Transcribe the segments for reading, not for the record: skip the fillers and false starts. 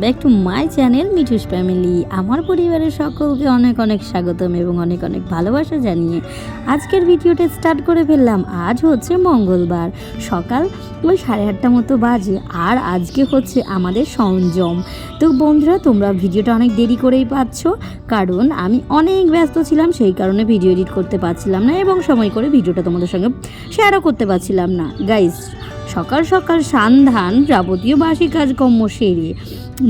Back to my channel Mithu's family. আমার পরিবারের সকলকে অনেক অনেক স্বাগতম এবং অনেক অনেক ভালোবাসা জানিয়ে আজকের ভিডিওটা স্টার্ট করে ফেললাম। আজ হচ্ছে মঙ্গলবার, সকাল ওই 8:30 মতো বাজে, আর আজকে হচ্ছে আমাদের সংযম। তো বন্ধুরা, তোমরা ভিডিওটা অনেক দেরি করেই পাচ্ছ, কারণ আমি অনেক ব্যস্ত ছিলাম, সেই কারণে ভিডিও এডিট করতে পারছিলাম না এবং সময় করে ভিডিওটা তোমাদের সঙ্গে শেয়ারও করতে পারছিলাম না। গাইস, সকাল সকাল সান্ধান যাবতীয় বাসি কাজকর্ম সেরে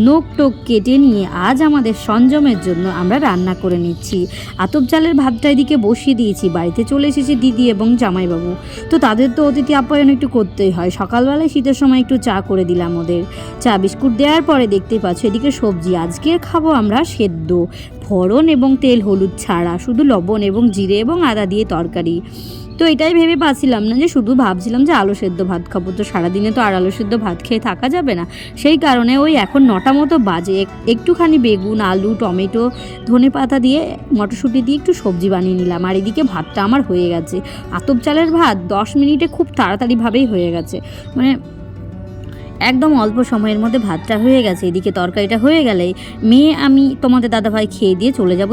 নোক টোক কেটে নিয়ে আজ আমাদের সংযমের জন্য আমরা রান্না করে নিচ্ছি। আতপ চালের ভাতটা এদিকে বসিয়ে দিয়েছি। বাড়িতে চলে এসেছে দিদি এবং জামাইবাবু, তো তাদের তো অতিথি আপ্যায়ন একটু করতেই হয়। সকালবেলায় শীতের সময় একটু চা করে দিলাম ওদের। চা বিস্কুট দেওয়ার পরে দেখতেই পাচ্ছ এদিকে সবজি। আজকে খাবো আমরা সেদ্ধ, ফোড়ন এবং তেল হলুদ ছাড়া, শুধু লবণ এবং জিরে এবং আদা দিয়ে তরকারি। তো এটাই ভেবে পাচ্ছিলাম না, যে শুধু ভাবছিলাম যে আলু সেদ্ধ ভাত খাবো, তো সারাদিনে তো আর আলু সেদ্ধ ভাত খেয়ে থাকা যাবে না। সেই কারণে ওই এখন 9টা মতো বাজে, একটুখানি বেগুন, আলু, টমেটো, ধনে পাতা দিয়ে, মটরশুঁটি দিয়ে একটু সবজি বানিয়ে নিলাম। আর এদিকে ভাতটা আমার হয়ে গেছে। আতপ চালের ভাত 10 মিনিটে খুব তাড়াতাড়িভাবেই হয়ে গেছে, মানে একদম অল্প সময়ের মধ্যে ভাতটা হয়ে গেছে। এদিকে তরকারিটা হয়ে গেলেই মেয়ে আমি তোমাদের দাদাভাই খেয়ে দিয়ে চলে যাব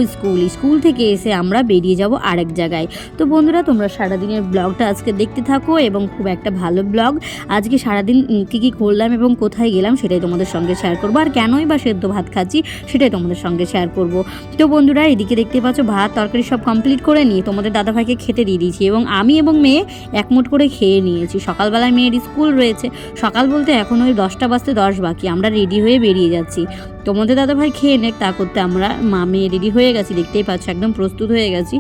স্কুল থেকে এসে আমরা বেরিয়ে যাব আরেক জায়গায়। তো বন্ধুরা, তোমরা সারাদিনের ব্লগটা আজকে দেখতে থাকো এবং খুব একটা ভালো ব্লগ। আজকে সারাদিন কী করলাম এবং কোথায় গেলাম সেটাই তোমাদের সঙ্গে শেয়ার করবো, আর কেনই বা সেদ্ধ ভাত খাচ্ছি সেটাই তোমাদের সঙ্গে শেয়ার করব। তো বন্ধুরা, এদিকে দেখতে পাচ্ছ ভাত তরকারি সব কমপ্লিট করে নিয়ে তোমাদের দাদাভাইকে খেতে দিয়ে দিয়েছি এবং আমি এবং মেয়ে একমুঠ করে খেয়ে নিয়েছি। সকালবেলায় মেয়ের স্কুল রয়েছে, সকাল বলতে এখন ওই 10টা বাজতে 10 বাকি। আমরা রেডি হয়ে বেরিয়ে যাচ্ছি। তোমাদের দাদাভাই খেয়ে নেক, তা করতে আমরা মেয়ে রেডি হয়ে গেছি, দেখতেই পাচ্ছ একদম প্রস্তুত হয়ে গেছি।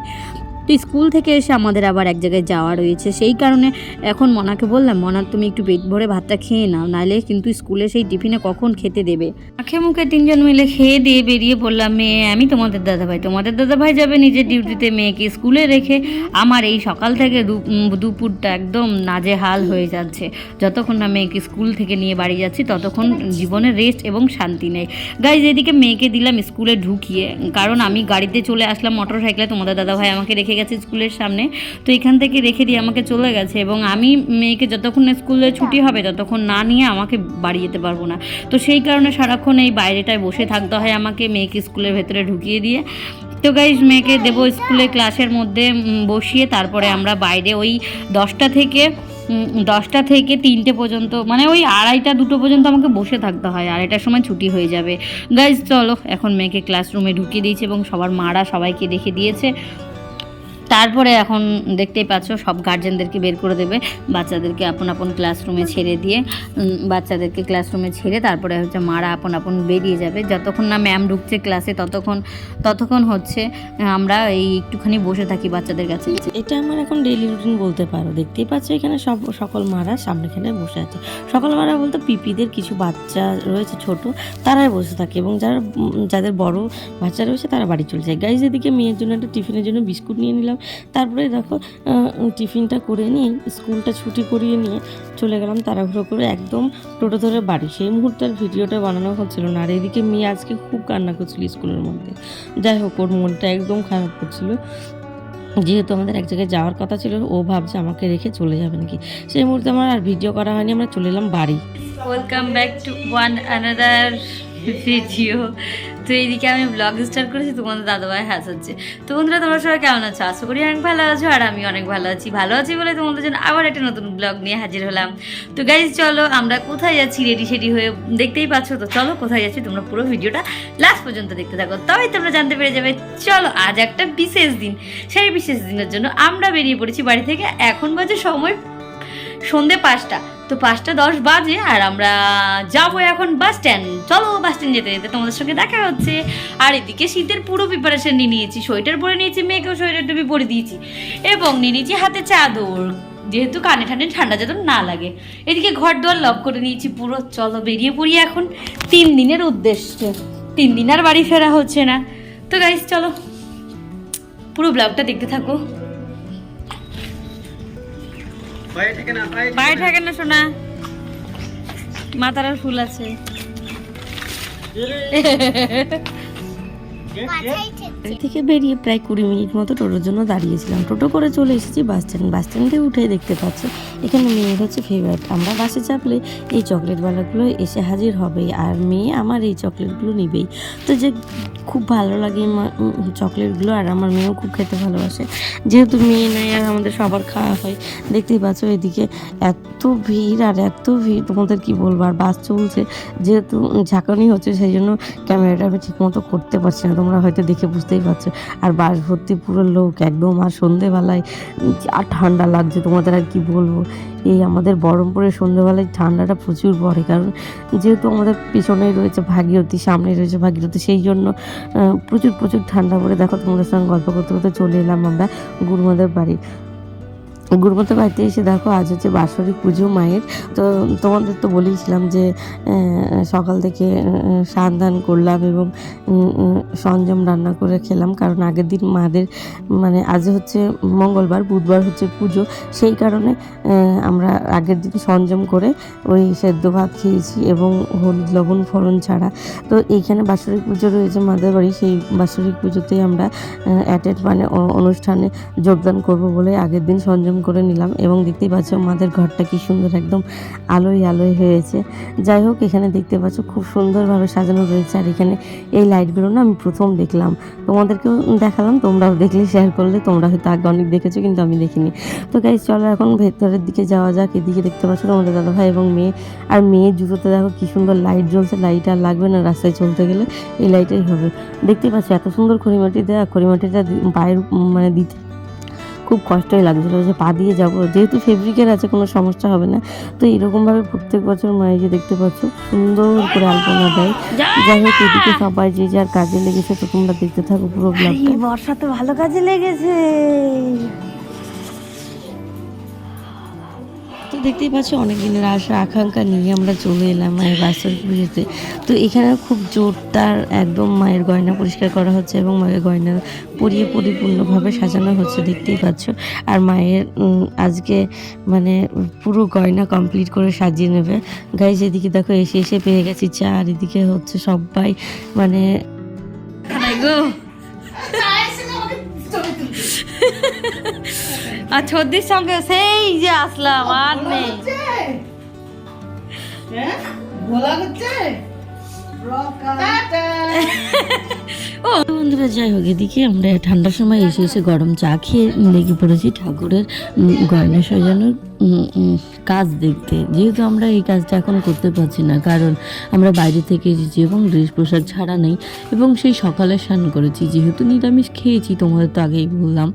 তো স্কুল থেকে এসে আমাদের আবার এক জায়গায় যাওয়া রয়েছে, সেই কারণে এখন মনাকে বললাম, মনা তুমি একটু পেট ভরে ভাতটা খেয়ে নাও, নাহলে কিন্তু স্কুলে সেই টিফিনে কখন খেতে দেবে। আখে মুখে 3জন মিলে খেয়ে দিয়ে বেরিয়ে পড়লাম। মেয়ে আমি, তোমাদের দাদাভাই যাবে নিজের ডিউটিতে, মেয়েকে স্কুলে রেখে। আমার এই সকাল থেকে দুপুরটা একদম নাজেহাল হয়ে যাচ্ছে। যতক্ষণ না মেয়েকে স্কুল থেকে নিয়ে বাড়ি যাচ্ছি ততক্ষণ জীবনে রেস্ট এবং শান্তি নেই। গাইজ, এদিকে মেয়েকে দিলাম স্কুলে ঢুকিয়ে, কারণ আমি গাড়িতে চলে আসলাম মোটর সাইকেলে, তোমাদের দাদাভাই আমাকে রেখে গেছে স্কুলের সামনে। তো এখান থেকে রেখে দিয়ে আমাকে চলে গেছে এবং আমি মেয়েকে যতক্ষণ স্কুলে ছুটি হবে ততক্ষণ না নিয়ে আমাকে বাড়ি যেতে পারবো না। তো সেই কারণে সারাক্ষণ এই বাইরেটায় বসে থাকতে হয় আমাকে, মেয়েকে স্কুলের ভেতরে ঢুকিয়ে দিয়ে। তো গাইজ, মেয়েকে দেবো স্কুলে ক্লাসের মধ্যে বসিয়ে, তারপরে আমরা বাইরে ওই 10টা থেকে 3টে পর্যন্ত, মানে ওই 2:30 পর্যন্ত আমাকে বসে থাকতে হয়। 2:30টার সময় ছুটি হয়ে যাবে। গাইজ চলো, এখন মেয়েকে ক্লাসরুমে ঢুকিয়ে দিয়েছে এবং সবার মারা সবাইকে রেখে দিয়েছে। তারপরে এখন দেখতেই পাচ্ছ সব গার্জেনদেরকে বের করে দেবে, বাচ্চাদেরকে আপন আপন ক্লাসরুমে ছেড়ে দিয়ে, তারপরে হচ্ছে মারা আপন বেরিয়ে যাবে। যতক্ষণ না ম্যাম ঢুকছে ক্লাসে ততক্ষণ হচ্ছে আমরা এই একটুখানি বসে থাকি বাচ্চাদের কাছে। এটা আমার এখন ডেইলি রুটিন বলতে পারো। দেখতেই পাচ্ছ এখানে সকল মারা সামনেখানে বসে আছে। সকল মারা বলতে পিপিদের কিছু বাচ্চা রয়েছে ছোট, তারাই বসে থাকে এবং যাদের বড় বাচ্চা রয়েছে তারা বাড়ি চলে যায়। গাইজ, এদিকে মেয়ের জন্য একটা টিফিনের জন্য বিস্কুট নিয়ে নিলাম। তারপরে দেখো টিফিনটা করে নিয়ে স্কুলটা ছুটি করিয়ে নিয়ে চলে গেলাম তাড়াহুড়ো করে একদম টোটো ধরে বাড়ি। সেই মুহূর্তের ভিডিওটা বানানো হচ্ছিল না। আর এদিকে মেয়ে আজকে খুব কান্না করছিল স্কুলের মধ্যে। যাই হোক, ওর মনটা একদম খারাপ করছিল, যেহেতু আমাদের এক জায়গায় যাওয়ার কথা ছিল, ও ভাবছে আমাকে রেখে চলে যাবে নাকি। সেই মুহূর্তে আমার আর ভিডিও করা হয়নি, আমরা চলে এলাম বাড়ি। Welcome back to one another video. তো এইদিকে আমি ব্লগ স্টার্ট করেছি, তোমাদের দাদাভাই হাসাচ্ছে। তো বন্ধুরা, তোমরা সবাই কেমন আছো? আশা করি অনেক ভালো আছো, আর আমি অনেক ভালো আছি বলে তোমাদের জন্য আবার একটা নতুন ব্লগ নিয়ে হাজির হলাম। তো গাইজ চলো, আমরা কোথায় যাচ্ছি রেডি হয়ে দেখতেই পাচ্ছ। তো চলো কোথায় যাচ্ছি তোমরা পুরো ভিডিওটা লাস্ট পর্যন্ত দেখতে থাকো, তবেই তোমরা জানতে পেরে যাবে। চলো, আজ একটা বিশেষ দিন, সেই বিশেষ দিনের জন্য আমরা বেরিয়ে পড়েছি বাড়ি থেকে। এখন বাজে সময় সন্ধ্যে 5টা, তো 5:10 বাজে, আর আমরা যাবো এখন বাস স্ট্যান্ড। চলো, বাস স্ট্যান্ড যেতে যেতে তোমাদের সঙ্গে দেখা হচ্ছে। আর এদিকে শীতের পুরো প্রিপারেশন নিয়ে নিয়েছি, সোয়েটার পরে নিয়েছি, মেয়েকেও সোয়েটার টুপি পরে দিয়েছি এবং নিয়ে নিয়েছি হাতে চাদর, যেহেতু কানে ঠান্ডা যেন না লাগে। এদিকে ঘর দুয়ার লক করে নিয়েছি পুরো। চলো বেরিয়ে পড়ি এখন 3 দিনের উদ্দেশ্যে। 3 দিন আর বাড়ি ফেরা হচ্ছে না। তো গাইস চলো, পুরো ব্লগটা দেখতে থাকো। পায়ে থাকে না সোনা, মাথার ফুল আছে। বাড়ি থেকে বেরিয়ে প্রায় 20 মিনিট মতো টোটোর জন্য দাঁড়িয়েছিলাম। টোটো করে চলে এসেছি বাস স্ট্যান্ড। বাস স্ট্যান্ডে উঠে দেখতে পাচ্ছি এখানে মেয়ের হচ্ছে ফেভারিট। আমরা বাসে চাপলে এই চকলেটওয়ালাগুলো এসে হাজির হবে আর মেয়ে আমার এই চকলেটগুলো নিবেই। তো যে খুব ভালো লাগে চকলেটগুলো, আর আমার মেয়েও খুব খেতে ভালোবাসে। যেহেতু মেয়ে নেয় আর আমাদের সবার খাওয়া হয়। দেখতেই পাচ্ছ এদিকে এত ভিড় আর এত ভিড়, তোমাদের কি বলবো। আর বাস চলছে, যেহেতু ঝাঁকানি হচ্ছে সেই জন্য ক্যামেরাটা আমি ঠিক মতো করতে পারছি না, তোমরা হয়তো দেখে বুঝতেই পারছো। আর বাস ভর্তি পুরো লোক একদম। আর সন্ধেবেলায় আর ঠান্ডা লাগছে, তোমাদের আর কি বলবো। এই আমাদের বহরমপুরের সন্ধেবেলায় ঠান্ডাটা প্রচুর পড়ে, কারণ যেহেতু আমাদের পিছনেই রয়েছে ভাগীরথী, সামনেই রয়েছে ভাগীরথী, সেই জন্য প্রচুর প্রচুর ঠান্ডা পড়ে। দেখো তোমাদের সঙ্গে গল্প করতে করতে চলে এলাম আমরা গুরুমাদের বাড়ি। গুরুমাদের বাড়িতে এসে দেখো আজ হচ্ছে বাৎসরিক পুজো মায়ের। তো তোমাদের তো বলেইছিলাম যে সকাল থেকে স্নান ধান করলাম এবং সরঞ্জাম রান্না করে খেলাম, কারণ আগের দিন মাদের মানে আজ হচ্ছে মঙ্গলবার, বুধবার হচ্ছে পুজো, সেই কারণে আমরা আগের দিন সরঞ্জাম করে ওই সেদ্ধ ভাত খেয়েছি এবং হলুদ লবণ ফোড়ন ছাড়া। তো এইখানে বাৎসরিক পুজো রয়েছে মাদের বাড়ি, সেই বাৎসরিক পুজোতেই আমরা অ্যাটেন্ড মানে অনুষ্ঠানে যোগদান করব বলে আগের দিন সরঞ্জাম করে নিলাম। এবং দেখতেই পাচ্ছ আমাদের ঘরটা কি সুন্দর একদম আলোয় আলোয় হয়েছে। যাই হোক, এখানে দেখতে পাচ্ছ খুব সুন্দরভাবে সাজানো রয়েছে। আর এখানে এই লাইটগুলো না আমি প্রথম দেখলাম, তোমাদেরকেও দেখালাম, তোমরাও দেখলে শেয়ার করলে। তোমরা হয়তো আগে অনেক দেখেছো কিন্তু আমি দেখিনি। তো গাইস চলো এখন ভেতরের দিকে যাওয়া যাক। এদিকে দেখতে পাচ্ছ তোমাদের দাদাভাই এবং মেয়ে, আর মেয়ের জুতোতে দেখো কি সুন্দর লাইট জ্বলছে। লাইট আর লাগবে না, রাস্তায় চলতে গেলে এই লাইটেই হবে। দেখতে পাচ্ছ এত সুন্দর খড়িমাটি দেওয়া, খড়িমাটিটা পায়ের মানে দিতে খুব কষ্টই লাগছিলো যে পা দিয়ে যাবো, যেহেতু ফেব্রিকের আছে কোনো সমস্যা হবে না। তো এরকমভাবে প্রত্যেক বছর মায়ের যে দেখতে পাচ্ছ সুন্দর করে আলপনা দেয়। যাই হোক, এদিকে সবাই যে যার কাজে লেগেছে, তো তোমরা দেখতে থাকো পুরো ব্লগটা। বর্ষা তো ভালো কাজে লেগেছে। তো দেখতেই পাচ্ছ অনেক দিনের আশা আকাঙ্ক্ষা নিয়ে আমরা চলে এলাম মায়ের বাৎসরিক পুজোতে। তো এখানে খুব জোরদার একদম মায়ের গয়না পরিষ্কার করা হচ্ছে এবং মায়ের গয়না পরিয়ে পরিপূর্ণভাবে সাজানো হচ্ছে, দেখতেই পাচ্ছ। আর মায়ের আজকে মানে পুরো গয়না কমপ্লিট করে সাজিয়ে নেবে। গাইজ এদিকে দেখো এসে এসে পেয়ে গেছি চা, আর এদিকে হচ্ছে সবাই মানে আর ছদ্দির সঙ্গে সেই যে আসলাম আর নেই। ও বন্ধুরা, যাই হোক এদিকে আমরা ঠান্ডার সময় এসে এসে গরম চা খেয়ে লেগে পড়েছি ঠাকুরের গয়না সাজানোর কাজ দেখতে। যেহেতু আমরা এই কাজটা এখন করতে পারছি না, কারণ আমরা বাইরে থেকে এসেছি এবং ড্রেস পোশাক ছাড়া নেই, এবং সেই সকালে স্নান করেছি। যেহেতু নিরামিষ খেয়েছি, তোমাদের তো আগেই বললাম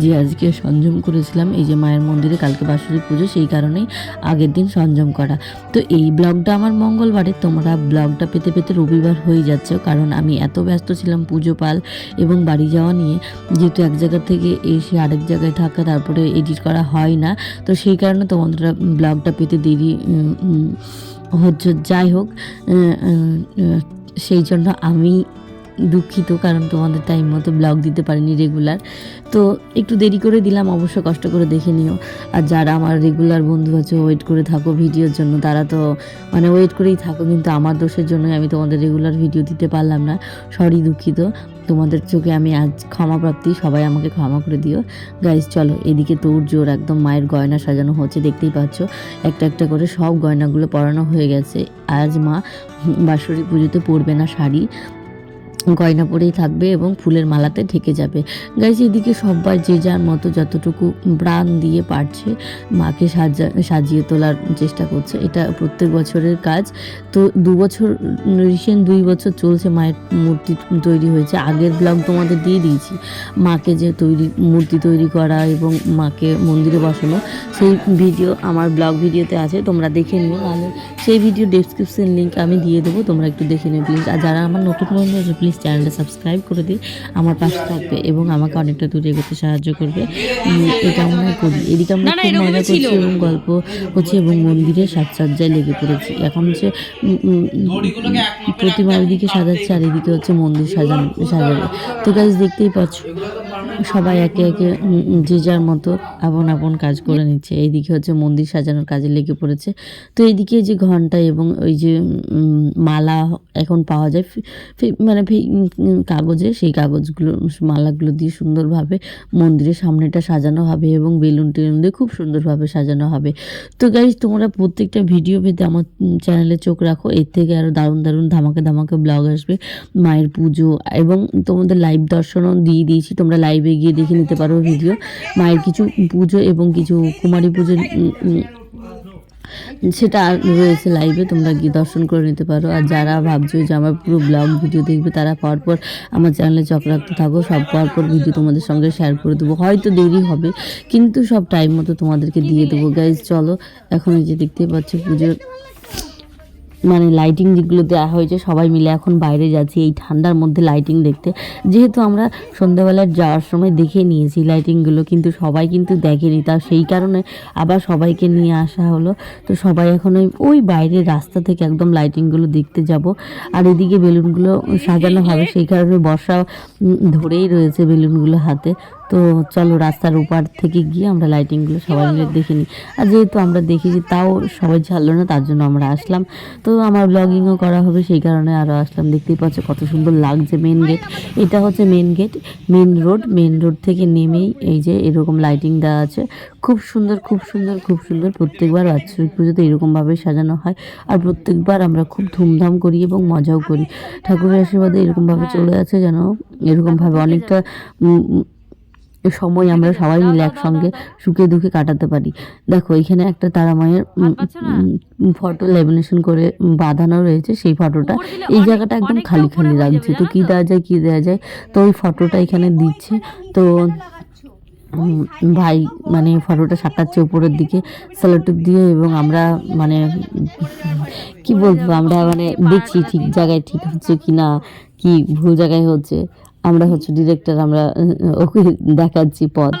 যে আজকে সরঞ্জাম করেছিলাম এই যে মায়ের মন্দিরে, কালকে বাৎসরিক পুজো, সেই কারণেই আগের দিন সরঞ্জাম করা। তো এই ব্লগটা আমার মঙ্গলবারে, তোমরা ব্লগটা পেতে পেতে রবিবার হয়ে যাচ্ছে, কারণ আমি এত ব্যস্ত ছিলাম পুজো পাল এবং বাড়ি যাওয়া নিয়ে। যেহেতু এক জায়গা থেকে এসে আরেক জায়গায় থাকা, তারপরে এডিট করা হয় না, তো সেই কারণে তোমাদের ব্লগটা পেতে দেরি হচ্ছে। যাই হোক, সেই জন্য আমি দুঃখিত, কারণ তোমাদের টাইম মতো ব্লগ দিতে পারিনি রেগুলার। তো একটু দেরি করে দিলাম, অবশ্য কষ্ট করে দেখে নিও। আর যারা আমার রেগুলার বন্ধু আছে, ওয়েট করে থাকো ভিডিওর জন্য, তারা তো মানে ওয়েট করেই থাকো, কিন্তু আমার দোষের জন্যই আমি তোমাদের রেগুলার ভিডিও দিতে পারলাম না। সরি, দুঃখিত। তোমাদের চোখে আমি আজ ক্ষমা প্রাপ্তি, সবাই আমাকে ক্ষমা করে দিও। গাইজ চলো, এদিকে তোর জোর একদম মায়ের গয়না সাজানো হচ্ছে, দেখতেই পাচ্ছ একটা একটা করে সব গয়নাগুলো পরানো হয়ে গেছে। আজ মা বাৎসরিক পুজোতে পরবে না শাড়ি, গয়না পরেই থাকবে এবং ফুলের মালাতে ঢেকে যাবে। গাইজ এদিকে সবাই যে যার মতো যতটুকু প্রাণ দিয়ে পারছে মাকে সাজিয়ে তোলার চেষ্টা করছে। এটা প্রত্যেক বছরের কাজ। তো 2 বছর চলছে মায়ের মূর্তি তৈরি হয়েছে। আগের ব্লগ তোমাদের দিয়ে দিয়েছি মাকে যে মূর্তি তৈরি করা এবং মাকে মন্দিরে বসানো, সেই ভিডিও আমার ব্লগ ভিডিওতে আছে, তোমরা দেখে নিও। আমি সেই ভিডিও ডেসক্রিপশন লিঙ্ক আমি দিয়ে দেবো, তোমরা একটু দেখে নিও প্লিজ। আর যারা আমার নতুন বন্ধু আছে প্লিজ চ্যানেলটা সাবস্ক্রাইব করে দিই, আমার পাশে থাকবে এবং আমাকে অনেকটা দূরে এগোতে সাহায্য করবে। এটা আমরা করি। এদিকে আমরা খুব মজা করছি এবং গল্প করছি এবং মন্দিরে সাজসজ্জায় লেগে পড়েছি। এখন হচ্ছে প্রতিমার দিকে সাজাচ্ছে, আর এদিকে হচ্ছে মন্দির সাজাবে। তো গাইজ দেখতেই পাচ্ছ সবাই একে একে যে যার মতো আপন আপন কাজ করে নিচ্ছে। এইদিকে হচ্ছে মন্দির সাজানোর কাজে লেগে পড়েছে। তো এইদিকে যে ঘন্টা এবং ওই যে মালা এখন পাওয়া যায় মানে কাগজে, সেই কাগজগুলো মালাগুলো দিয়ে সুন্দরভাবে মন্দিরের সামনেটা সাজানো হবে এবং বেলুন টেলুন দিয়ে খুব সুন্দরভাবে সাজানো হবে। তো গাইজ, তোমরা প্রত্যেকটা ভিডিও পেতে আমার চ্যানেলে চোখ রাখো। এর থেকে আরও দারুণ দারুণ ধামাকে ধামাকে ব্লগ আসবে, মায়ের পুজো এবং তোমাদের লাইভ দর্শনও দিয়ে দিয়েছি, তোমরা লাইভে গিয়ে দেখে নিতে পারো ভিডিও। মায়ের কিছু পুজো এবং কিছু কুমারী পুজোর সেটা রয়েছে লাইভে, তোমরা গিয়ে দর্শন করে নিতে পারো। আর যারা ভাবছো যে আমার পুরো ব্লগ ভিডিও দেখবে, তারা পরপর আমার চ্যানেলে চোখ রাখতে থাকো, সব পরপর ভিডিও তোমাদের সঙ্গে শেয়ার করে দেবো। হয়তো দেরি হবে, কিন্তু সব টাইম মতো তোমাদেরকে দিয়ে দেবো। গাইজ চলো, এখন এই যে দেখতে পাচ্ছ পুজোর মানে লাইটিং যেগুলো দেওয়া হয়েছে, সবাই মিলে এখন বাইরে যাচ্ছি এই ঠান্ডার মধ্যে লাইটিং দেখতে। যেহেতু আমরা সন্ধ্যাবেলায় যাওয়ার সময় দেখে নিয়েছি লাইটিংগুলো, কিন্তু সবাই কিন্তু দেখেনি, তা সেই কারণে আবার সবাইকে নিয়ে আসা হলো। তো সবাই এখন ওই বাইরের রাস্তা থেকে একদম লাইটিংগুলো দেখতে যাব। আর এদিকে বেলুনগুলো সাজানো হবে, সেই কারণে বর্ষা ধরেই রয়েছে বেলুনগুলো হাতে। তো চলো, রাস্তার ওপার থেকে গিয়ে আমরা লাইটিংগুলো সবাই মিলে দেখে নিই। আর যেহেতু আমরা দেখেছি তাও সবাই ছাড়লো না, তার জন্য আমরা আসলাম। তো আমার ব্লগিংও করা হবে, সেই কারণে আরও আসলাম। দেখতেই পাচ্ছ কত সুন্দর লাগছে মেন গেট। এটা হচ্ছে মেন গেট, মেন রোড থেকে নেমেই এই যে এরকম লাইটিং দেওয়া আছে। খুব সুন্দর, খুব সুন্দর, খুব সুন্দর। প্রত্যেকবার বাৎসরিক পুজোতে এরকমভাবে সাজানো হয়, আর প্রত্যেকবার আমরা খুব ধুমধাম করি এবং মজাও করি। ঠাকুরের আশীর্বাদে এরকমভাবে চলে আছে, যেন এরকমভাবে অনেকটা সময় আমরা সবাই মিলে একসঙ্গে সুখে দুঃখে কাটাতে পারি। দেখো, এখানে একটা তারা মায়ের ফটো ল্যামিনেশন করে বাঁধানো রয়েছে। সেই ফটোটা এই জায়গাটা একদম খালি খালি লাগছে, তো কী দেওয়া যায় কী দেওয়া যায়, তো ওই ফটোটা এখানে দিচ্ছে। তো ভাই মানে ফটোটা সাঁটাচ্ছে উপরের দিকে সেলোটেপ দিয়ে, এবং আমরা মানে কি বলবো, আমরা মানে দেখছি ঠিক জায়গায় ঠিক হচ্ছে কি না, কি ভুল জায়গায় হচ্ছে। আমরা হচ্ছে ডিরেক্টর, আমরা ওকে দেখাচ্ছি পথ।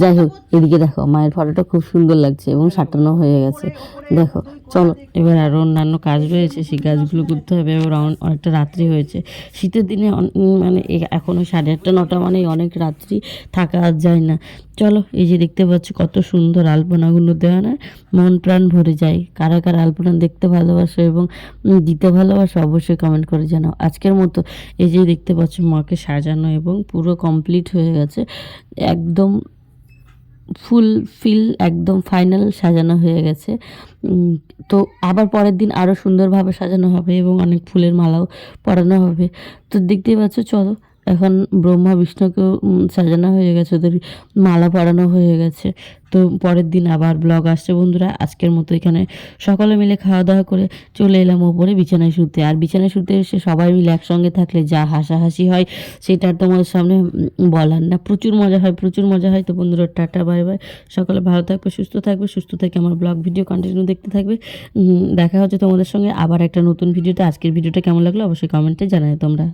যাই হোক, এদিকে দেখো মায়ের ফটোটা খুব সুন্দর লাগছে এবং সাঁটানো হয়ে গেছে। দেখো, চলো এবার আরও অন্যান্য কাজ রয়েছে, সেই কাজগুলো করতে হবে। এবার অনেকটা রাত্রি হয়েছে, শীতের দিনে মানে এখনও 8:30 9টা মানেই অনেক রাত্রি, থাকা আর যায় না। চলো, এই যে দেখতে পাচ্ছ কত সুন্দর আলপনাগুলো দেওয়া, না মন প্রাণ ভরে যায়। কারা কারা আলপনা দেখতে ভালোবাসো এবং দিতে ভালোবাসো, অবশ্যই কমেন্ট করে জানাও। আজকের মতো এই যে দেখতে পাচ্ছ মাকে সাজানো এবং পুরো কমপ্লিট হয়ে গেছে, একদম ফুলফিল, একদম ফাইনাল সাজানো হয়ে গেছে। তো আবার পরের দিন আরও সুন্দরভাবে সাজানো হবে এবং অনেক ফুলের মালাও পরানো হবে। তো দেখতেই পাচ্ছ, চলো এখন ব্রহ্মা বিষ্ণুকেও সাজানো হয়ে গেছে, ওদের মালা পরানো হয়ে গেছে। তো পরের দিন আবার ব্লগ আসছে বন্ধুরা। আজকের মতো এখানে সকলে মিলে খাওয়া দাওয়া করে চলে এলাম ওপরে বিছানায় শুতে। আর বিছানায় শুতে এসে সবাই মিলে একসঙ্গে থাকলে যা হাসাহাসি হয়, সেটা আর তোমাদের সামনে বলার না। প্রচুর মজা হয়, প্রচুর মজা হয়। তো বন্ধুরা, টাটা, বাই বাই। সকলে ভালো থাকবে, সুস্থ থেকে আমার ব্লগ ভিডিও কন্টিনিউ দেখতে থাকবে। দেখা হচ্ছে তোমাদের সঙ্গে আবার একটা নতুন ভিডিওতে। আজকের ভিডিওটা কেমন লাগলো অবশ্যই কমেন্টে জানাই তোমরা।